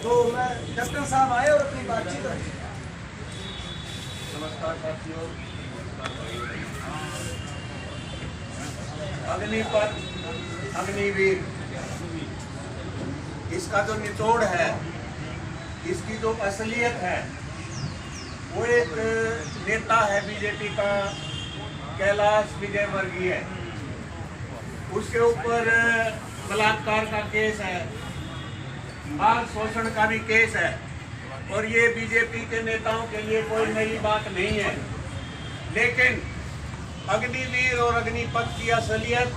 तो मैं कैप्टन साहब आए और अपनी बातचीत रखी। नमस्कार साथियों। अग्निपथ, अग्निवीर, इसका जो निचोड़ है, इसकी जो असलियत है, वो एक नेता है बीजेपी का, कैलाश विजयवर्गीय। उसके ऊपर बलात्कार का केस है, बाल शोषण का भी केस है, और ये बीजेपी के नेताओं के लिए कोई नई बात नहीं है। लेकिन अग्निवीर और अग्निपथ की असलियत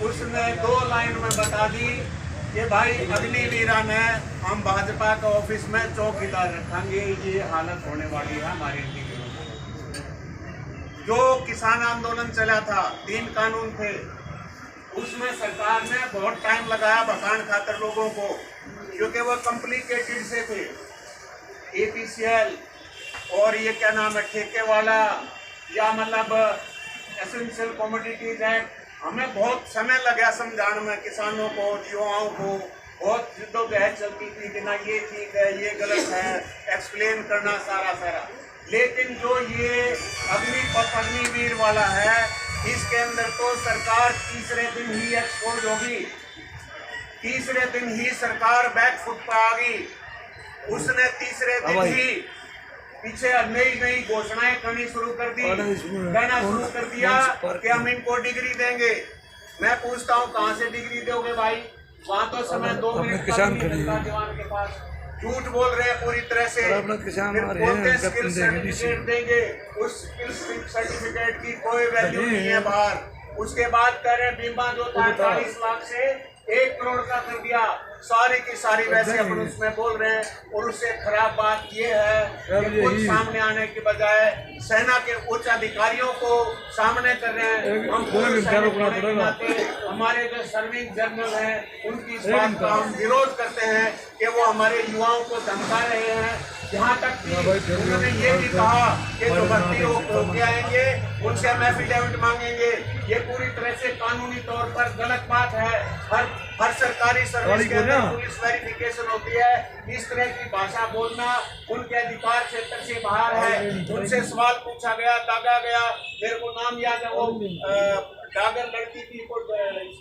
उसने 2 लाइन में बता दी कि भाई अग्निवीरा ने हम भाजपा के ऑफिस में चौकीदार रखेंगे, ये हालत होने वाली है हमारे अग्निवीरों। जो किसान आंदोलन चला था, 3 कानून थे, उसमें सरकार ने बहुत टाइम लगाया भकान खाकर लोगों को, क्योंकि वो कॉम्प्लिकेटेड से थे। APCL और ये क्या नाम है, ठेके वाला, या मतलब एसेंशियल कमोडिटीज एक्ट, हमें बहुत समय लगा समझाने में किसानों को, युवाओं को। बहुत जिद्दोजहद चलती थी कि ना ये ठीक है, ये गलत है, एक्सप्लेन करना सारा। लेकिन जो ये अग्निपथ अग्निवीर वाला है, इसके अंदर तो सरकार तीसरे दिन ही एक्सपोज होगी, तीसरे दिन ही सरकार बैकफुट पर आ गई। उसने तीसरे दिन ही पीछे नई घोषणाएं करनी शुरू कर दी, कहना शुरू कर दिया कि हम इनको डिग्री देंगे। मैं पूछता हूँ कहाँ से डिग्री दोगे भाई? वहाँ तो समय 2 मिनट जवान के पास झूठ बोल रहे हैं पूरी तरह से। स्किल सर्टिफिकेट देंगे, उस स्किल सर्टिफिकेट की कोई वैल्यू नहीं है बाहर। उसके बाद कह रहे बीमा जो था 40 लाख से 1 करोड़ का कर दिया, सारी की सारी वैसे अपन उसमें बोल रहे हैं। और उससे खराब बात ये है कि खुद सामने आने के बजाय सेना के उच्च अधिकारियों को सामने कर रहे हैं। हम हमारे जो सर्विंग जनरल हैं, उनकी इस बात का हम विरोध करते हैं कि वो हमारे युवाओं को धमका रहे हैं। यहाँ तक कि उन्होंने ये भी कहा कि जो भर्ती होके आएंगे उनसे हम एफिडेविट मांगेंगे। ये पूरी तरह से कानूनी तौर पर गलत बात है। हर सरकारी सर्विस के अंदर पुलिस वेरिफिकेशन होती है। इस तरह की भाषा बोलना उनके अधिकार क्षेत्र से बाहर है। उनसे सवाल पूछा गया, दागा गया, मेरे को नाम याद है, वो डागर लड़की थी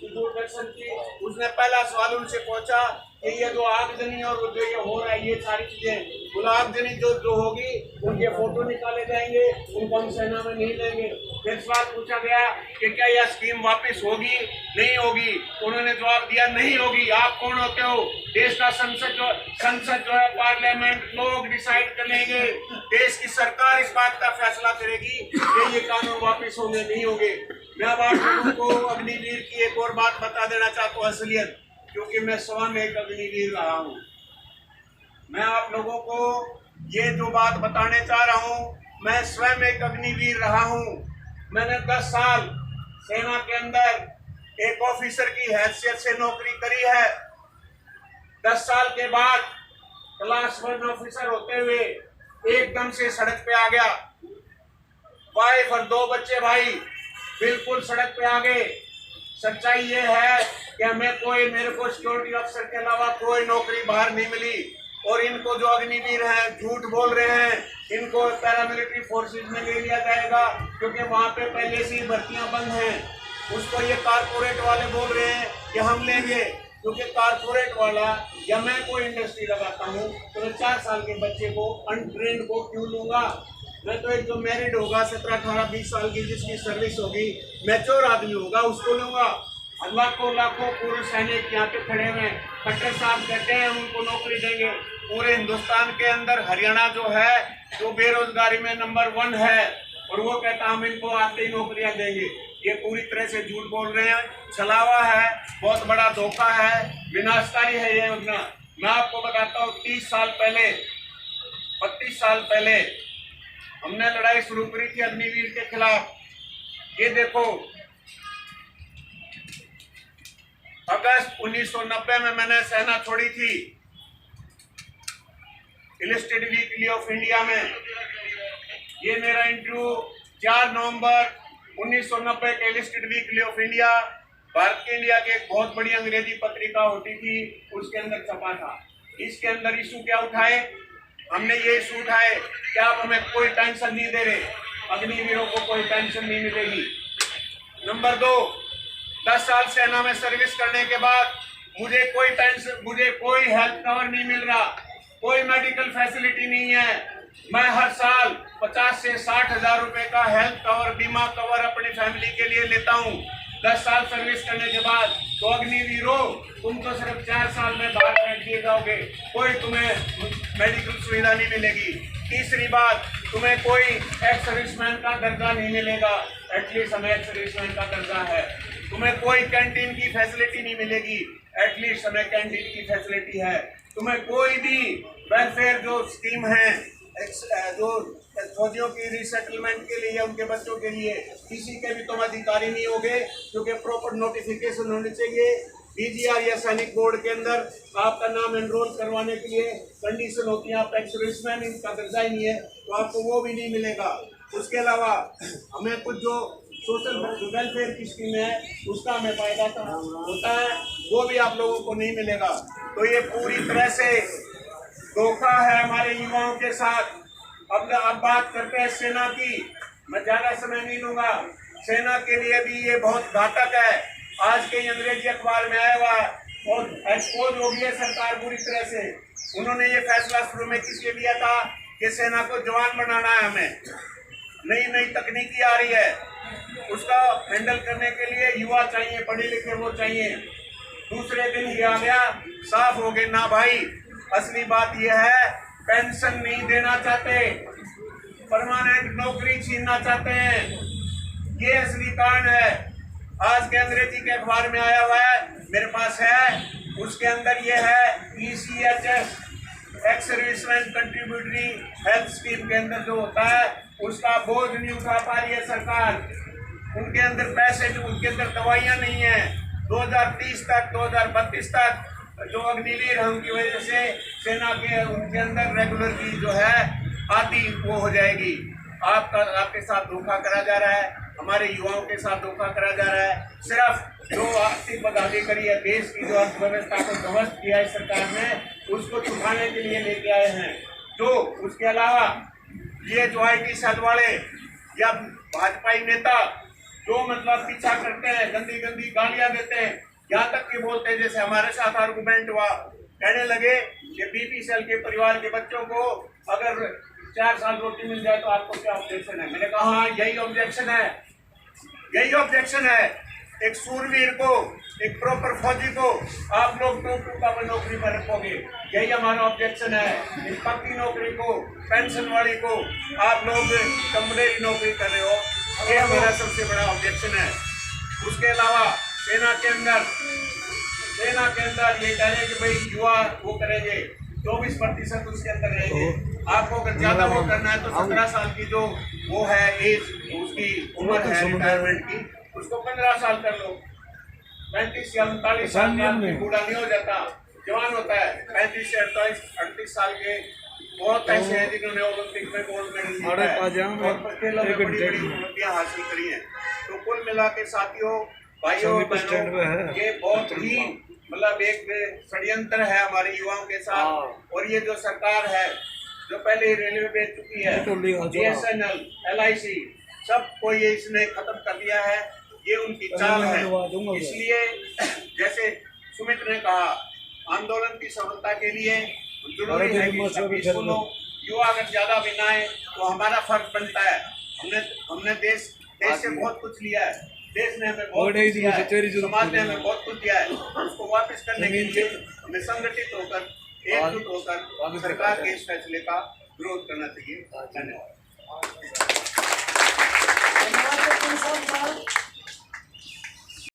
दूरदर्शन की, उसने पहला सवाल उनसे पूछा कि ये जो आगजनी और जो ये हो रहा है, ये सारी चीजें गुलाबजनी जो होगी, उनके फोटो निकाले जाएंगे, उनको हम सेना में नहीं लेंगे। फिर सवाल पूछा गया कि क्या यह स्कीम वापस होगी, नहीं होगी? तो उन्होंने जवाब दिया नहीं होगी। आप कौन होते हो? देश का संसद जो है, पार्लियामेंट, लोग डिसाइड करेंगे। देश की सरकार इस बात का फैसला करेगी कि ये कानून वापस होंगे नहीं होंगे। मैं अब आप लोगों को अग्निवीर की एक और बात बता देना चाहता हूँ, असलियत, क्योंकि मैं स्वयं एक अग्निवीर रहा हूँ। मैं आप लोगों को ये जो बात बताने चाह रहा हूँ, मैं स्वयं एक अग्निवीर रहा हूँ। मैंने 10 साल सेना के अंदर एक ऑफिसर की हैसियत से नौकरी करी है। 10 साल के बाद क्लास 1 ऑफिसर होते हुए एकदम से सड़क पे आ गया। वाइफ और 2 बच्चे भाई बिल्कुल सड़क पे आ गए। सच्चाई ये है कि मेरे को सिक्योरिटी अफसर के अलावा कोई नौकरी बाहर नहीं मिली। और इनको जो अग्निवीर हैं, झूठ बोल रहे हैं, इनको पैरामिलिट्री फोर्सेज में ले लिया जाएगा, क्योंकि वहाँ पे पहले से ही भर्तियाँ बंद हैं। उसको ये कारपोरेट वाले बोल रहे हैं कि हम लेंगे, क्योंकि कारपोरेट वाला, या मैं कोई इंडस्ट्री लगाता हूँ तो मैं 4 साल के बच्चे को, अनट्रेंड को क्यों लूँगा? मैं तो एक जो मैरिड होगा, 17, 18, 20 साल की, जिसकी सर्विस होगी, मैच्योर आदमी होगा, उसको लूँगा। लाखों पूर्व सैनिक यहाँ पे खड़े हुए हैं। खट्टर साहब कहते हैं हम उनको नौकरी देंगे। पूरे हिंदुस्तान के अंदर हरियाणा जो है, जो बेरोजगारी में नंबर 1 है, और वो कहता हम इनको आते ही नौकरियां देंगे। ये पूरी तरह से झूठ बोल रहे हैं, छलावा है, बहुत बड़ा धोखा है, विनाशकारी है ये योजना। मैं आपको बताता हूँ, 30 साल पहले, 32 साल पहले हमने लड़ाई शुरू करी थी अग्निवीर के खिलाफ। ये देखो, अगस्त 1990 में मैंने सेना छोड़ी थी, इलस्ट्रेटेड वीकली ऑफ इंडिया में। ये मेरा इंटरव्यू 4 नवंबर 1990 के illustrated weekly off India, Bharat के इंडिया की एक बहुत बड़ी अंग्रेजी पत्रिका होती थी, उसके अंदर छपा था। इसके अंदर इशू क्या उठाए? हमने ये इशू उठाए कि आप हमें कोई पेंशन नहीं दे रहे, अग्निवीरों को कोई पेंशन नहीं मिलेगी। नंबर 2, 10 साल सेना में सर्विस करने के बाद मुझे कोई पेंशन, मुझे कोई हेल्थ कवर नहीं मिल रहा, कोई मेडिकल फैसिलिटी नहीं है। मैं हर साल 50 से 60 हजार रुपए का हेल्थ कवर, बीमा कवर अपनी फैमिली के लिए लेता हूँ। 10 साल सर्विस करने के बाद तो अग्निवीरों, तुम तो सिर्फ 4 साल में बाहर बैठ दिए जाओगे, कोई तुम्हें मेडिकल सुविधा नहीं मिलेगी। तीसरी बात, तुम्हें कोई एक्स सर्विसमैन का दर्जा नहीं मिलेगा, एटलीस्ट हमें एक्स सर्विसमैन का दर्जा है। तुम्हें कोई कैंटीन की फैसिलिटी नहीं मिलेगी, एटलीस्ट हमें कैंटीन की फैसिलिटी है। तुम्हें कोई भी वेलफेयर जो स्कीम है, जो फौजियों की रिसेटलमेंट के लिए, उनके बच्चों के लिए, किसी के भी तुम अधिकारी नहीं होगे, क्योंकि प्रॉपर नोटिफिकेशन होने चाहिए। डीजीआर या सैनिक बोर्ड के अंदर आपका नाम एनरोल करवाने के लिए कंडीशन होती है, आप एक्स सर्विसमैन, इनका दर्जा ही नहीं है तो आपको वो भी नहीं मिलेगा। उसके अलावा हमें कुछ जो सोशल वेलफेयर की स्कीम है उसका हमें फायदा होता है, वो भी आप लोगों को नहीं मिलेगा। तो ये पूरी तरह से धोखा है हमारे युवाओं के साथ। अब बात करते हैं सेना की। मैं ज्यादा समय नहीं लूंगा। सेना के लिए भी ये बहुत घातक है। आज के अंग्रेजी अखबार में आया हुआ है और एक्सपोज हो गई है सरकार पूरी तरह से। उन्होंने ये फैसला शुरू में किस लिए लिया था कि सेना को जवान बनाना है, हमें नई नई तकनीकी आ रही है, उसका हैंडल करने के लिए युवा चाहिए, पढ़े लिखे वो चाहिए। दूसरे दिन ही आ गया, साफ हो गए ना भाई। असली बात यह है, पेंशन नहीं देना चाहते, परमानेंट नौकरी छीनना चाहते हैं, ये असली कारण है। आज के अंग्रेजी के अखबार में आया हुआ है, मेरे पास है, उसके अंदर ये है ECHS, ex serviceman contributory health scheme के अंदर जो होता है उसका बोझ नहीं उठा पा रही है सरकार। उनके अंदर पैसे, उनके अंदर दवाइयाँ नहीं है। 2030 तक, 2032 तक जो अग्निवीर हैं उनकी वजह से सेना के, उनके अंदर रेगुलर की जो है आती वो हो जाएगी। आपके साथ धोखा करा जा रहा है, हमारे युवाओं के साथ धोखा करा जा रहा है। सिर्फ जो आर्थिक बदहाली है, देश की जो अर्थव्यवस्था को ध्वस्त किया है सरकार ने, उसको छुपाने के लिए लेके आए हैं। जो उसके अलावा ये जो IT सेल वाले या भाजपाई नेता जो मतलब पीछा करते हैं, गंदी गंदी गालियां देते हैं, यहाँ तक कि बोलते हैं, जैसे हमारे साथ आर्गुमेंट हुआ, कहने लगे कि BP सेल के परिवार के बच्चों को अगर 4 साल रोटी मिल जाए तो आपको क्या ऑब्जेक्शन है? मैंने कहा हाँ, यही ऑब्जेक्शन है, यही ऑब्जेक्शन है। एक सूरवीर को, एक प्रॉपर फौजी को आप लोग टूका नौकरी पर रखोगे, यही हमारा ऑब्जेक्शन है। इस पक्की नौकरी को, पेंशन वाली को आप लोग टेम्परेरी नौकरी कर रहे हो, ये हमारा सबसे बड़ा ऑब्जेक्शन है। उसके अलावा सेना के अंदर ये कह रहे हैं कि भाई युवा वो करेंगे, 24% उसके अंदर रहेंगे। आपको अगर ज्यादा वो करना है तो 17 साल की जो वो है एज, उसकी उम्र है रिटायरमेंट की, उसको 15 साल कर लो। 35 या 39 साल में बूढ़ा नहीं हो जाता, जवान होता है। 35 से 38 साल के बहुत ऐसे हैं जिन्होंने ओलंपिक में गोल्ड मेडल जीता है और खेलों में बड़ी बड़ी उपलब्धियां हासिल करी हैं। तो कुल मिला के साथियों, भाइयों बहनों, ये बहुत ही मतलब एक षड्यंत्र है हमारे युवाओं के साथ। और ये जो सरकार है, जो पहले रेलवे बेच चुकी है, BSNL, LIC, सबको ये इसने खत्म कर दिया है, ये उनकी चाल है। इसलिए जैसे सुमित ने कहा, आंदोलन की सफलता के लिए जरूरी है कि पीसफुल हो। युवा अगर ज्यादा भी ना आए तो हमारा फर्ज बनता है। हमने देश से बहुत कुछ लिया है, देश ने हमें बहुत कुछ दिया है, समाज ने हमें बहुत कुछ दिया है। उसको वापस करने के लिए हमें संगठित होकर, एकजुट होकर सरकार के इस फैसले का विरोध करना चाहिए। धन्यवाद।